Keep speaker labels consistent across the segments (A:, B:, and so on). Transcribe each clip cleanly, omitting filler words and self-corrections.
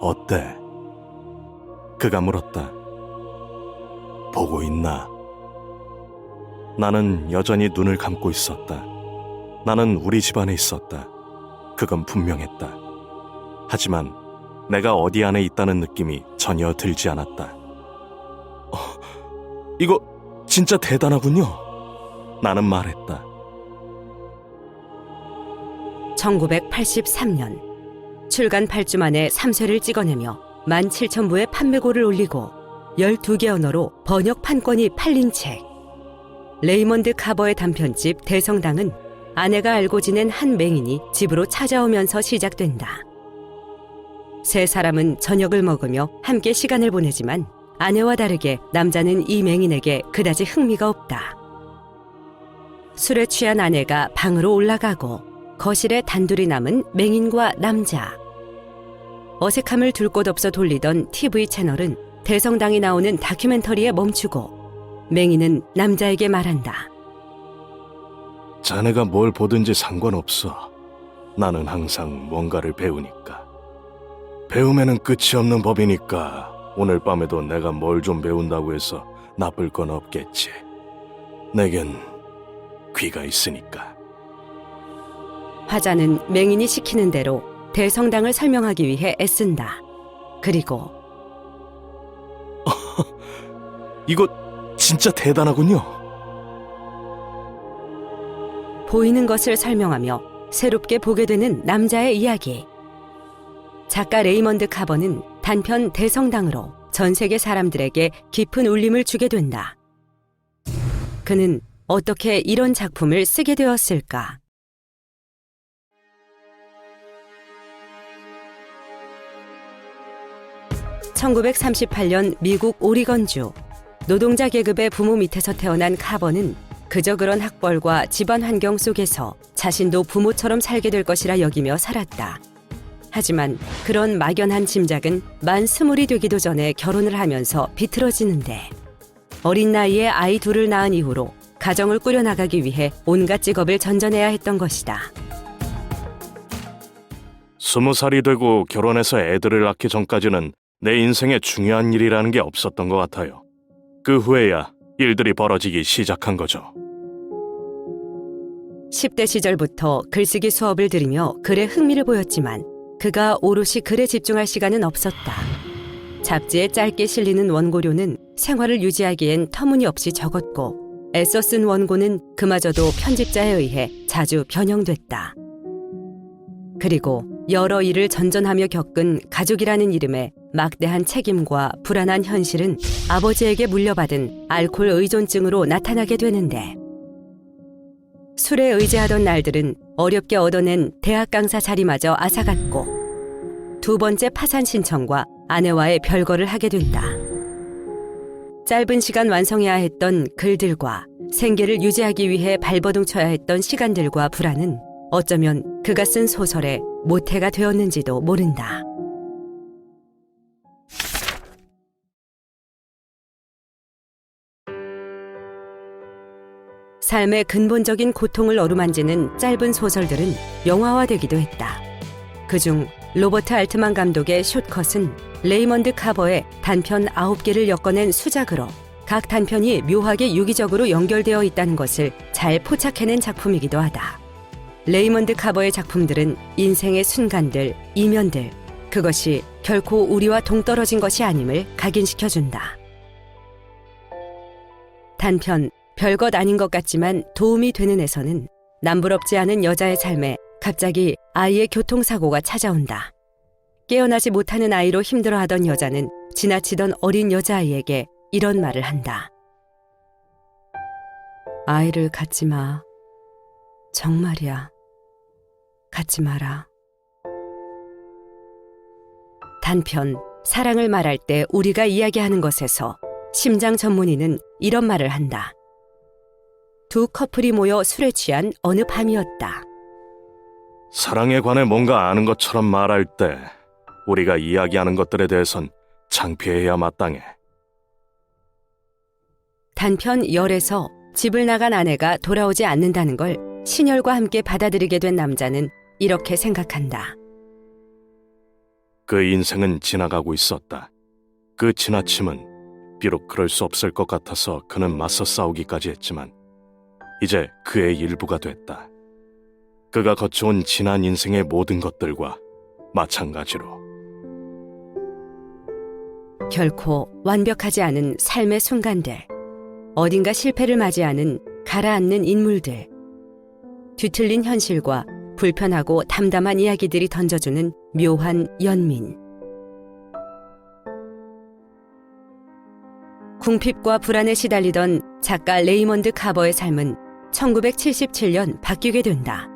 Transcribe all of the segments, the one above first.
A: 어때? 그가 물었다. 보고 있나? 나는 여전히 눈을 감고 있었다. 나는 우리 집안에 있었다. 그건 분명했다. 하지만 내가 어디 안에 있다는 느낌이 전혀 들지 않았다. 이거 진짜 대단하군요. 나는 말했다.
B: 1983년 출간 8주 만에 3쇄를 찍어내며 17,000부의 판매고를 올리고 12개 언어로 번역 판권이 팔린 책. 레이먼드 카버의 단편집 대성당은 아내가 알고 지낸 한 맹인이 집으로 찾아오면서 시작된다. 세 사람은 저녁을 먹으며 함께 시간을 보내지만 아내와 다르게 남자는 이 맹인에게 그다지 흥미가 없다. 술에 취한 아내가 방으로 올라가고 거실에 단둘이 남은 맹인과 남자. 어색함을 둘 곳 없어 돌리던 TV 채널은 대성당이 나오는 다큐멘터리에 멈추고 맹인은 남자에게 말한다.
A: 자네가 뭘 보든지 상관없어. 나는 항상 뭔가를 배우니까. 배움에는 끝이 없는 법이니까 오늘 밤에도 내가 뭘 좀 배운다고 해서 나쁠 건 없겠지. 내겐 귀가 있으니까.
B: 화자는 맹인이 시키는 대로 대성당을 설명하기 위해 애쓴다. 그리고
A: 이거 진짜 대단하군요.
B: 보이는 것을 설명하며 새롭게 보게 되는 남자의 이야기. 작가 레이먼드 카버는 단편 대성당으로 전 세계 사람들에게 깊은 울림을 주게 된다. 그는 어떻게 이런 작품을 쓰게 되었을까? (1938년) 미국 오리건주 노동자 계급의 부모 밑에서 태어난 카버는 그저 그런 학벌과 집안 환경 속에서 자신도 부모처럼 살게 될 것이라 여기며 살았다. 하지만 그런 막연한 짐작은 만 20이 되기도 전에 결혼을 하면서 비틀어지는데, 어린 나이에 아이 둘을 낳은 이후로 가정을 꾸려나가기 위해 온갖 직업을 전전해야 했던 것이다.
A: 20살이 되고 결혼해서 애들을 낳기 전까지는 내 인생에 중요한 일이라는 게 없었던 것 같아요. 그 후에야 일들이 벌어지기 시작한 거죠.
B: 10대 시절부터 글쓰기 수업을 들으며 글에 흥미를 보였지만 그가 오롯이 글에 집중할 시간은 없었다. 잡지에 짧게 실리는 원고료는 생활을 유지하기엔 터무니없이 적었고 애써 쓴 원고는 그마저도 편집자에 의해 자주 변형됐다. 그리고 여러 일을 전전하며 겪은 가족이라는 이름의 막대한 책임과 불안한 현실은 아버지에게 물려받은 알코올 의존증으로 나타나게 되는데, 술에 의지하던 날들은 어렵게 얻어낸 대학 강사 자리마저 앗아갔고 두 번째 파산 신청과 아내와의 별거를 하게 된다. 짧은 시간 완성해야 했던 글들과 생계를 유지하기 위해 발버둥 쳐야 했던 시간들과 불안은 어쩌면 그가 쓴 소설의 모태가 되었는지도 모른다. 삶의 근본적인 고통을 어루만지는 짧은 소설들은 영화화되기도 했다. 그중 로버트 알트만 감독의 숏컷은 레이먼드 카버의 단편 9개를 엮어낸 수작으로 각 단편이 묘하게 유기적으로 연결되어 있다는 것을 잘 포착해낸 작품이기도 하다. 레이먼드 카버의 작품들은 인생의 순간들, 이면들, 그것이 결코 우리와 동떨어진 것이 아님을 각인시켜준다. 단편 별것 아닌 것 같지만 도움이 되는 에서는 남부럽지 않은 여자의 삶에 갑자기 아이의 교통사고가 찾아온다. 깨어나지 못하는 아이로 힘들어하던 여자는 지나치던 어린 여자아이에게 이런 말을 한다. 아이를 갖지 마. 정말이야. 갖지 마라. 단편 사랑을 말할 때 우리가 이야기하는 것에서 심장 전문의는 이런 말을 한다. 두 커플이 모여 술에 취한 어느 밤이었다.
A: 사랑에 관해 뭔가 아는 것처럼 말할 때 우리가 이야기하는 것들에 대해선 창피해야 마땅해.
B: 단편 열에서 집을 나간 아내가 돌아오지 않는다는 걸 신혈과 함께 받아들이게 된 남자는 이렇게 생각한다.
A: 그 인생은 지나가고 있었다. 그 지나침은 비록 그럴 수 없을 것 같아서 그는 맞서 싸우기까지 했지만 이제 그의 일부가 됐다. 그가 거쳐온 지난 인생의 모든 것들과 마찬가지로.
B: 결코 완벽하지 않은 삶의 순간들, 어딘가 실패를 맞이하는 가라앉는 인물들, 뒤틀린 현실과 불편하고 담담한 이야기들이 던져주는 묘한 연민. 궁핍과 불안에 시달리던 작가 레이먼드 카버의 삶은 1977년 바뀌게 된다.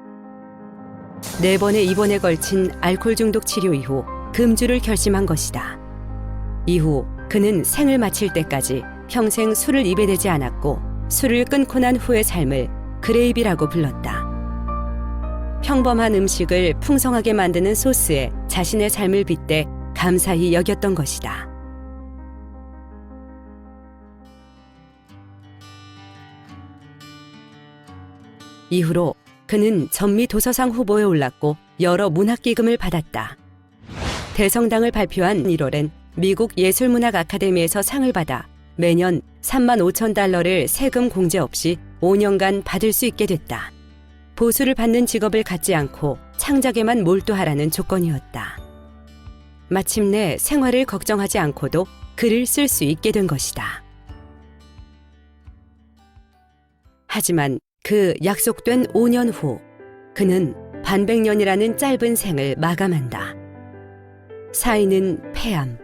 B: 4번의 입원에 걸친 알코올 중독 치료 이후 금주를 결심한 것이다. 이후 그는 생을 마칠 때까지 평생 술을 입에 대지 않았고 술을 끊고 난 후의 삶을 그레이비라고 불렀다. 평범한 음식을 풍성하게 만드는 소스에 자신의 삶을 빗대 감사히 여겼던 것이다. 이후로 그는 전미 도서상 후보에 올랐고 여러 문학기금을 받았다. 대성당을 발표한 1월엔 미국 예술문학 아카데미에서 상을 받아 매년 35,000달러를 세금 공제 없이 5년간 받을 수 있게 됐다. 보수를 받는 직업을 갖지 않고 창작에만 몰두하라는 조건이었다. 마침내 생활을 걱정하지 않고도 글을 쓸 수 있게 된 것이다. 하지만 그 약속된 5년 후 그는 반백년이라는 짧은 생을 마감한다. 사인은 폐암,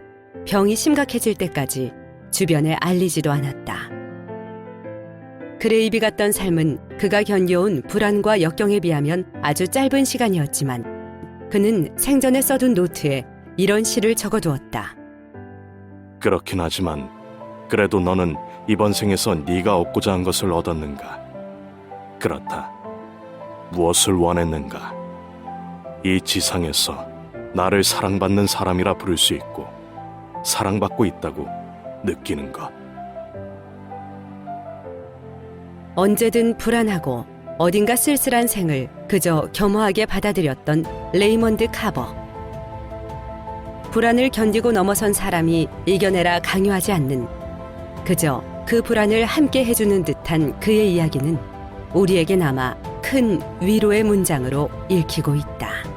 B: 병이 심각해질 때까지 주변에 알리지도 않았다. 그레이비 같던 삶은 그가 견뎌온 불안과 역경에 비하면 아주 짧은 시간이었지만 그는 생전에 써둔 노트에 이런 시를 적어두었다.
A: 그렇긴 하지만 그래도 너는 이번 생에서 네가 얻고자 한 것을 얻었는가? 그렇다. 무엇을 원했는가? 이 지상에서 나를 사랑받는 사람이라 부를 수 있고 사랑받고 있다고 느끼는 것.
B: 언제든 불안하고 어딘가 쓸쓸한 생을 그저 겸허하게 받아들였던 레이먼드 카버. 불안을 견디고 넘어선 사람이 이겨내라 강요하지 않는, 그저 그 불안을 함께 해주는 듯한 그의 이야기는 우리에게 남아 큰 위로의 문장으로 읽히고 있다.